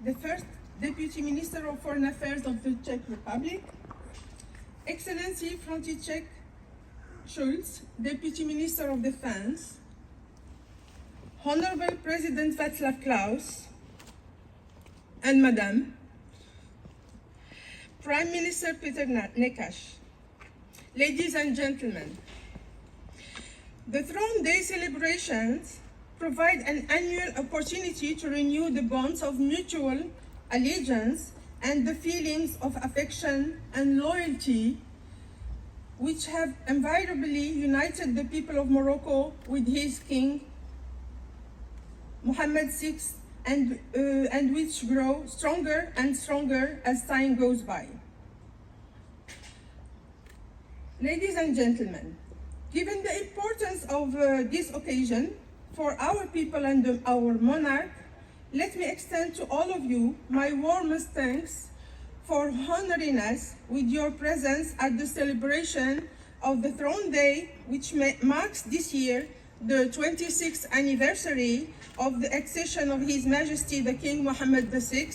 The first Deputy Minister of Foreign Affairs of the Czech Republic, Excellency František Schulz, Deputy Minister of Defense, Honorable President Václav Klaus, and Madam, Prime Minister Peter Nečas, ladies and gentlemen, the Throne Day celebrations provide an annual opportunity to renew the bonds of mutual allegiance and the feelings of affection and loyalty which have invariably united the people of Morocco with his king, Mohammed VI, and which grow stronger and stronger as time goes by. Ladies and gentlemen, given the importance of this occasion for our people and our monarch, let me extend to all of you my warmest thanks for honoring us with your presence at the celebration of the Throne Day, which marks this year the 26th anniversary of the accession of His Majesty the King Mohammed VI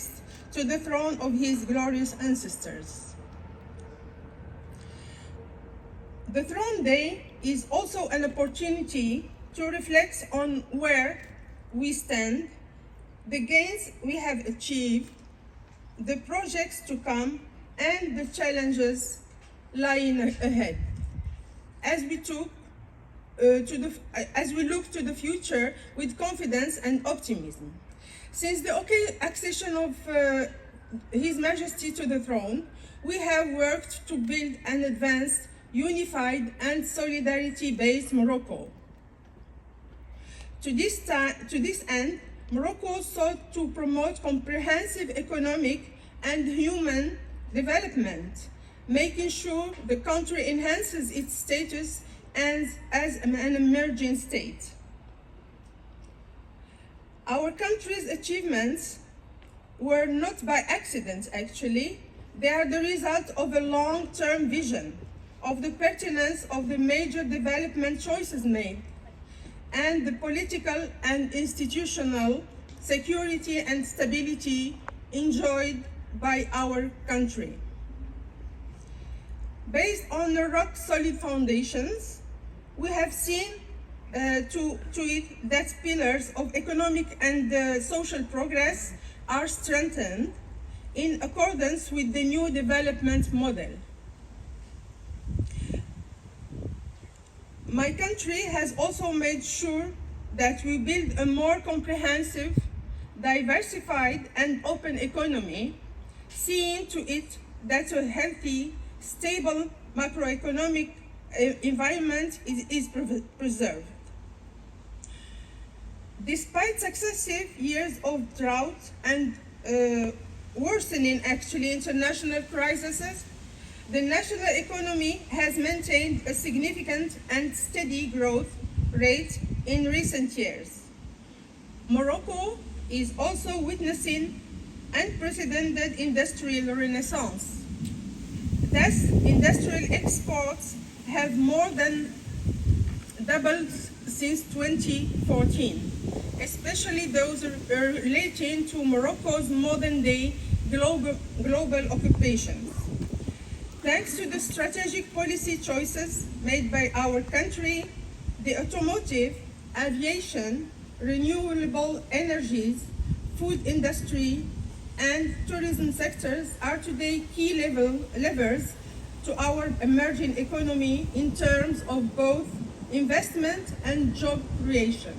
to the throne of his glorious ancestors. The Throne Day is also an opportunity to reflect on where we stand, the gains we have achieved, the projects to come, and the challenges lying ahead. As we look to the future with confidence and optimism. Since the accession of His Majesty to the throne, we have worked to build an advanced, unified, and solidarity-based Morocco. To this end, Morocco sought to promote comprehensive economic and human development, making sure the country enhances its status as an emerging state. Our country's achievements were not by accident, actually. They are the result of a long-term vision of the pertinence of the major development choices made, and the political and institutional security and stability enjoyed by our country. Based on the rock-solid foundations, we have seen to it that pillars of economic and social progress are strengthened in accordance with the new development model. My country has also made sure that we build a more comprehensive, diversified, and open economy, seeing to it that a healthy, stable macroeconomic environment is preserved. Despite successive years of drought and worsening international crises, the national economy has maintained a significant and steady growth rate in recent years. Morocco is also witnessing unprecedented industrial renaissance. Thus, industrial exports have more than doubled since 2014, especially those relating to Morocco's modern-day global occupations. Thanks to the strategic policy choices made by our country, the automotive, aviation, renewable energies, food industry, and tourism sectors are today key levers to our emerging economy in terms of both investment and job creation.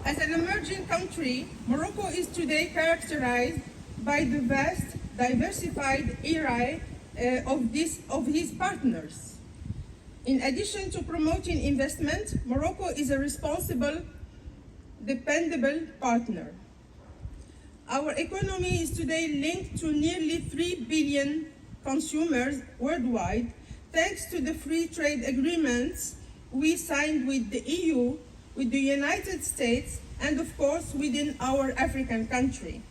As an emerging country, Morocco is today characterized by the vast, diversified array of his partners. In addition to promoting investment, Morocco is a responsible, dependable partner. Our economy is today linked to nearly 3 billion consumers worldwide, thanks to the free trade agreements we signed with the EU, with the United States, and of course within our African country.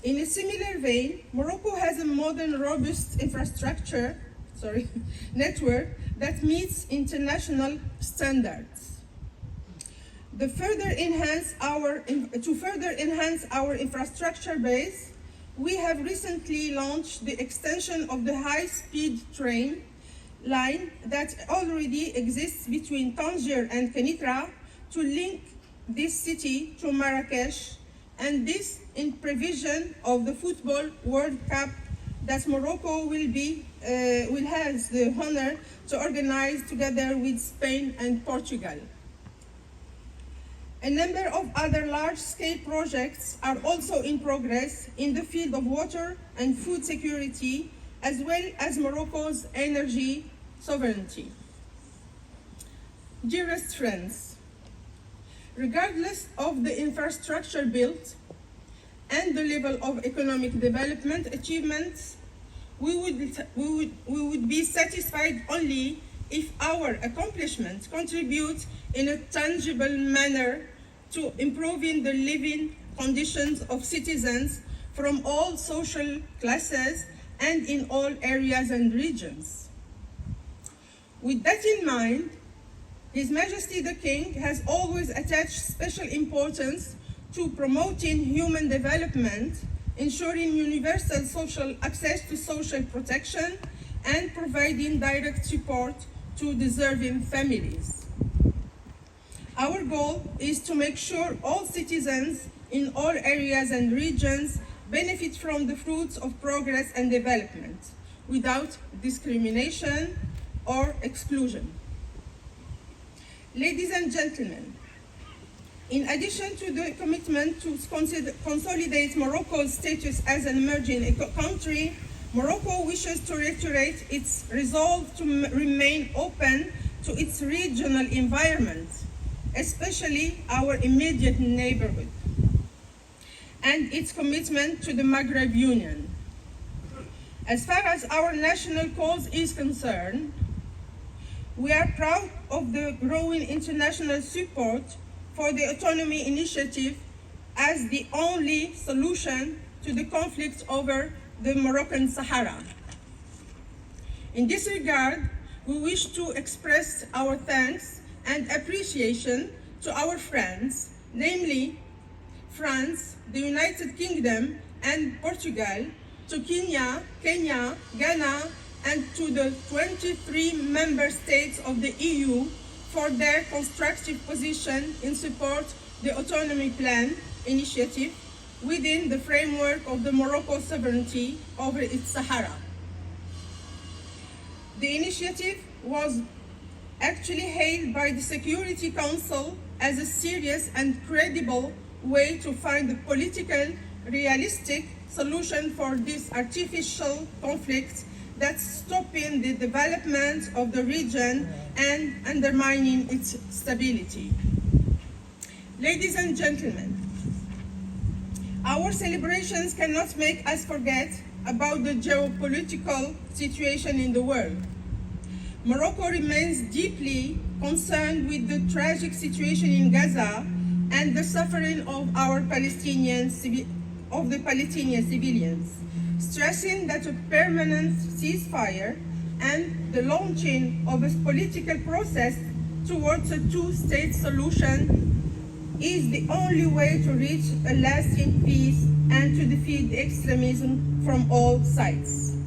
In a similar vein, Morocco has a modern, robust network that meets international standards. To further enhance our infrastructure base, we have recently launched the extension of the high-speed train line that already exists between Tangier and Kenitra to link this city to Marrakesh, and this in provision of the Football World Cup that Morocco will has the honor to organize together with Spain and Portugal. A number of other large-scale projects are also in progress in the field of water and food security, as well as Morocco's energy sovereignty. Dearest friends, regardless of the infrastructure built and the level of economic development achievements, we would be satisfied only if our accomplishments contribute in a tangible manner to improving the living conditions of citizens from all social classes and in all areas and regions. With that in mind, His Majesty the King has always attached special importance to promoting human development, ensuring universal social access to social protection, and providing direct support to deserving families. Our goal is to make sure all citizens in all areas and regions benefit from the fruits of progress and development without discrimination or exclusion. Ladies and gentlemen, in addition to the commitment to consolidate Morocco's status as an emerging country, Morocco wishes to reiterate its resolve to remain open to its regional environment, especially our immediate neighborhood, and its commitment to the Maghreb Union. As far as our national cause is concerned, we are proud of the growing international support for the autonomy initiative as the only solution to the conflict over the Moroccan Sahara. In this regard, we wish to express our thanks and appreciation to our friends, namely France, the United Kingdom, and Portugal, to Kenya, Ghana, and to the 23 member states of the EU for their constructive position in support the Autonomy Plan initiative within the framework of the Morocco sovereignty over its Sahara. The initiative was actually hailed by the Security Council as a serious and credible way to find a political, realistic solution for this artificial conflict that's stopping the development of the region and undermining its stability. Ladies and gentlemen, our celebrations cannot make us forget about the geopolitical situation in the world. Morocco remains deeply concerned with the tragic situation in Gaza and the suffering of the Palestinian civilians, stressing that a permanent ceasefire and the launching of a political process towards a two-state solution is the only way to reach a lasting peace and to defeat extremism from all sides.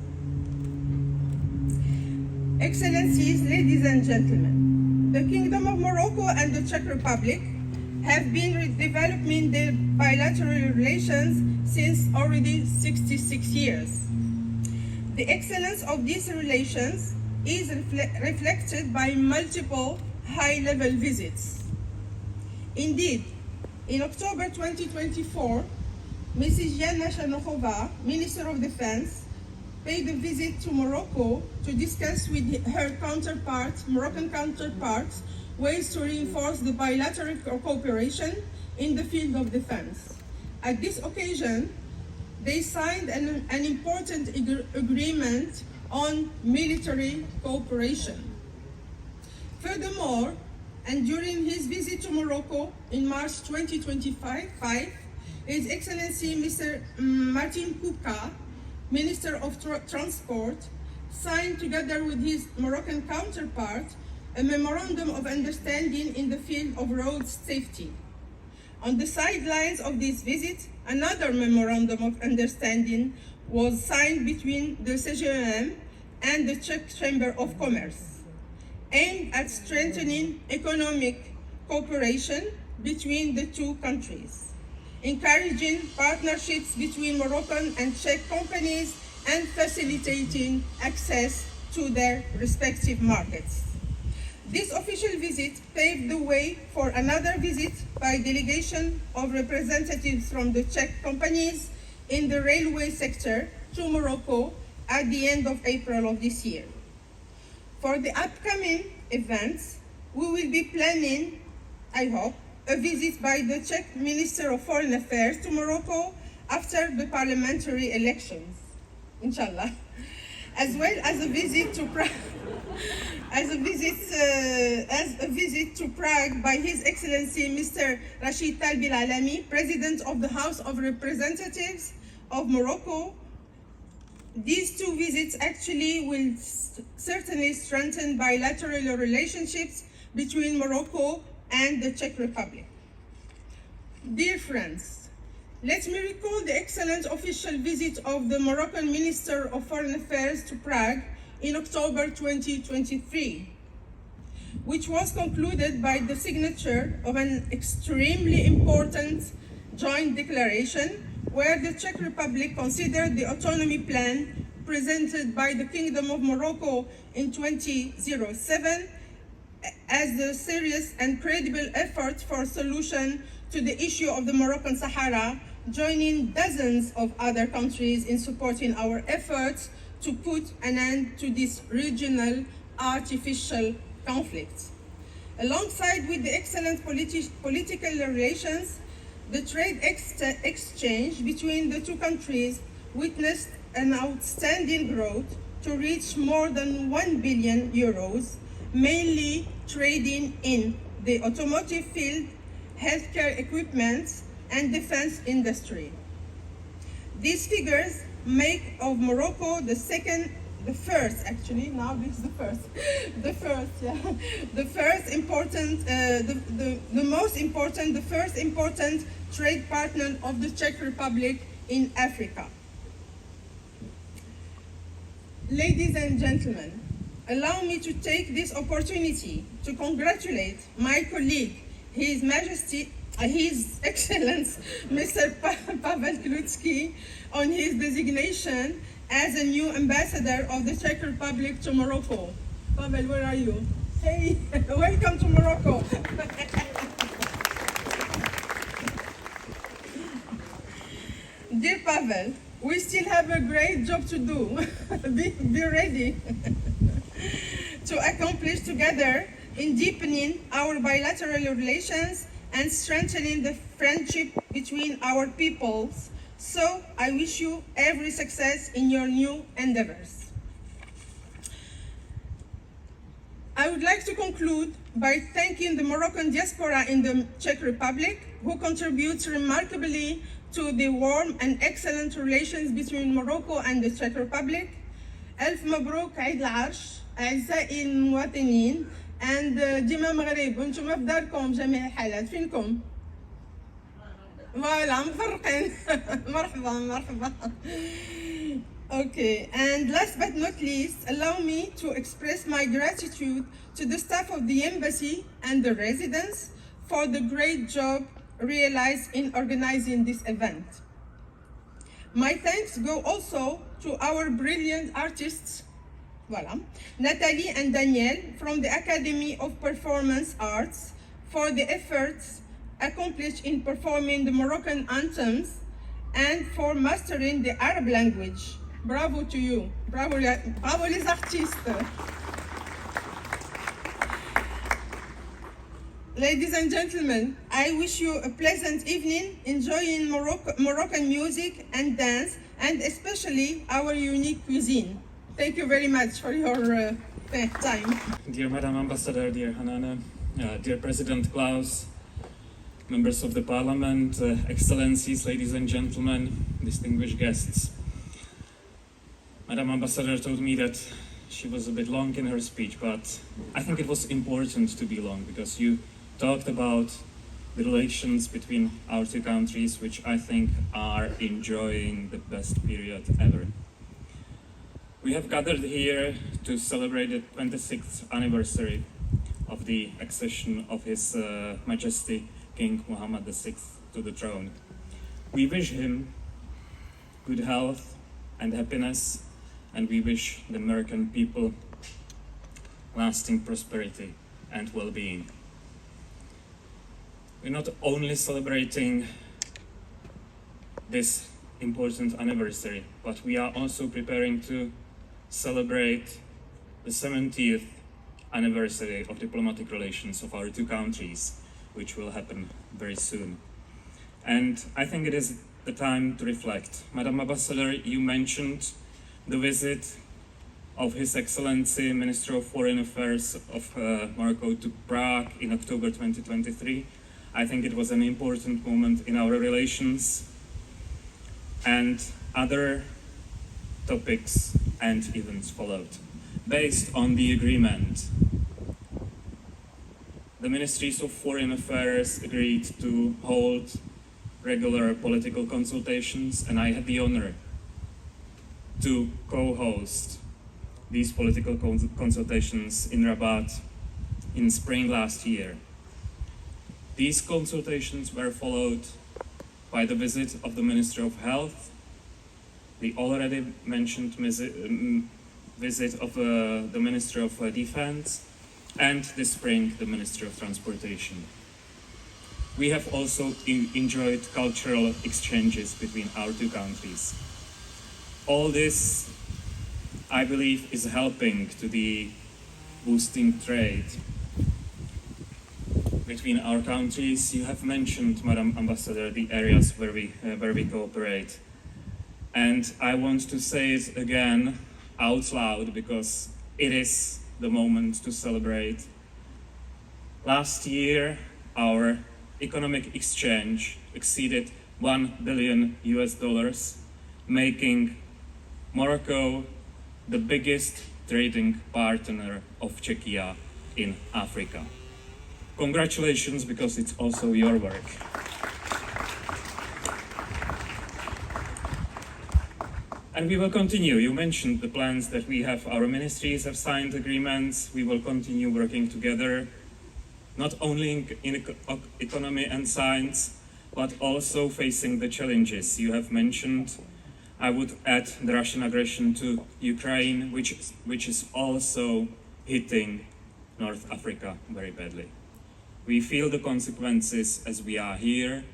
Excellencies, ladies and gentlemen, the Kingdom of Morocco and the Czech Republic have been developing their bilateral relations since already 66 years. The excellence of these relations is reflected by multiple high-level visits. Indeed, in October 2024, Mrs. Yana Shanokhova, Minister of Defense, paid a visit to Morocco to discuss with her Moroccan counterparts, ways to reinforce the bilateral cooperation in the field of defense. At this occasion, they signed an important agreement on military cooperation. Furthermore, And during his visit to Morocco in March 2025, His Excellency Mr. Martin Kouka, Minister of Transport, signed together with his Moroccan counterpart a memorandum of understanding in the field of road safety. On the sidelines of this visit, another memorandum of understanding was signed between the CGEM and the Czech Chamber of Commerce, aimed at strengthening economic cooperation between the two countries, encouraging partnerships between Moroccan and Czech companies, and facilitating access to their respective markets. This official visit paved the way for another visit by delegation of representatives from the Czech companies in the railway sector to Morocco at the end of April of this year. For the upcoming events, we will be planning, I hope, a visit by the Czech Minister of Foreign Affairs to Morocco after the parliamentary elections, inshallah, as well as a visit to Prague. As a visit to Prague by His Excellency Mr. Rachid Talbi Al-Alami, President of the House of Representatives of Morocco. These two visits actually will certainly strengthen bilateral relationships between Morocco and the Czech Republic. Dear friends, let me recall the excellent official visit of the Moroccan Minister of Foreign Affairs to Prague in October 2023, which was concluded by the signature of an extremely important joint declaration where the Czech Republic considered the autonomy plan presented by the Kingdom of Morocco in 2007 as a serious and credible effort for a solution to the issue of the Moroccan Sahara, joining dozens of other countries in supporting our efforts to put an end to this regional artificial conflict. Alongside with the excellent political relations, the trade exchange between the two countries witnessed an outstanding growth to reach more than 1 billion euros, mainly trading in the automotive field, healthcare equipment, and defense industry. These figures make of Morocco the first important trade partner of the Czech Republic in Africa. Ladies and gentlemen, allow me to take this opportunity to congratulate my colleague, His Majesty, His Excellence, Mr. Pavel Klutsky, on his designation as a new ambassador of the Czech Republic to Morocco. Pavel, where are you? Hey, welcome to Morocco. Dear Pavel, we still have a great job to do. Be ready to accomplish together in deepening our bilateral relations and strengthening the friendship between our peoples. So I wish you every success in your new endeavors. I would like to conclude by thanking the Moroccan diaspora in the Czech Republic, who contributes remarkably to the warm and excellent relations between Morocco and the Czech Republic. ألف مبروك عيد العرش أعزائي المواطنين and ديما مغرب وانتم في داركم بجميع الحالات. فينكم؟ فوالا مفرقين. مرحبا. Okay, and last but not least, allow me to express my gratitude to the staff of the embassy and the residents for the great job realized in organizing this event. My thanks go also to our brilliant artists, Nathalie and Daniel from the Academy of Performance Arts, for the efforts accomplished in performing the Moroccan anthems and for mastering the Arab language. Bravo to you. Bravo les artistes. Ladies and gentlemen, I wish you a pleasant evening, enjoying Moroccan music and dance, and especially our unique cuisine. Thank you very much for your time. Dear Madam Ambassador, dear Hanana, Dear President Klaus, members of the Parliament, Excellencies, ladies and gentlemen, distinguished guests. Madam Ambassador told me that she was a bit long in her speech, but I think it was important to be long because you talked about the relations between our two countries, which I think are enjoying the best period ever. We have gathered here to celebrate the 26th anniversary of the accession of His Majesty King Mohammed VI to the throne. We wish him good health and happiness, and we wish the American people lasting prosperity and well-being. We're not only celebrating this important anniversary, but we are also preparing to celebrate the 70th anniversary of diplomatic relations of our two countries, which will happen very soon. And I think it is the time to reflect. Madam Ambassador, you mentioned the visit of His Excellency Minister of Foreign Affairs of Morocco to Prague in October 2023. I think it was an important moment in our relations, and other topics and events followed. Based on the agreement, the Ministries of Foreign Affairs agreed to hold regular political consultations, and I had the honor to co-host these political consultations in Rabat in spring last year. These consultations were followed by the visit of the Minister of Health, the already mentioned visit of the Minister of Defense, and this spring the Minister of Transportation. We have also enjoyed cultural exchanges between our two countries. All this, I believe, is helping to the boosting trade between our countries. You have mentioned, Madam Ambassador, the areas where we cooperate. And I want to say it again out loud because it is the moment to celebrate. Last year, our economic exchange exceeded $1 billion, making Morocco the biggest trading partner of Czechia in Africa. Congratulations, because it's also your work. And we will continue. You mentioned the plans that we have. Our ministries have signed agreements. We will continue working together, not only in economy and science, but also facing the challenges you have mentioned. I would add the Russian aggression to Ukraine, which is also hitting North Africa very badly. We feel the consequences as we are here,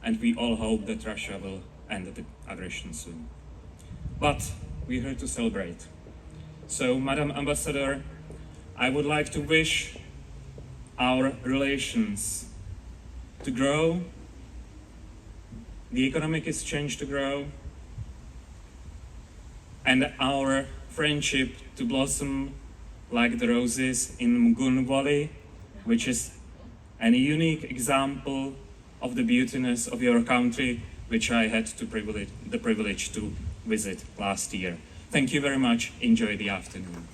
and we all hope that Russia will end the aggression soon. But we're here to celebrate. So, Madam Ambassador, I would like to wish our relations to grow, the economic exchange to grow, and our friendship to blossom like the roses in Mgun Valley, which is a unique example of the beautiness of your country, which I had the privilege to visit last year. Thank you very much. Enjoy the afternoon.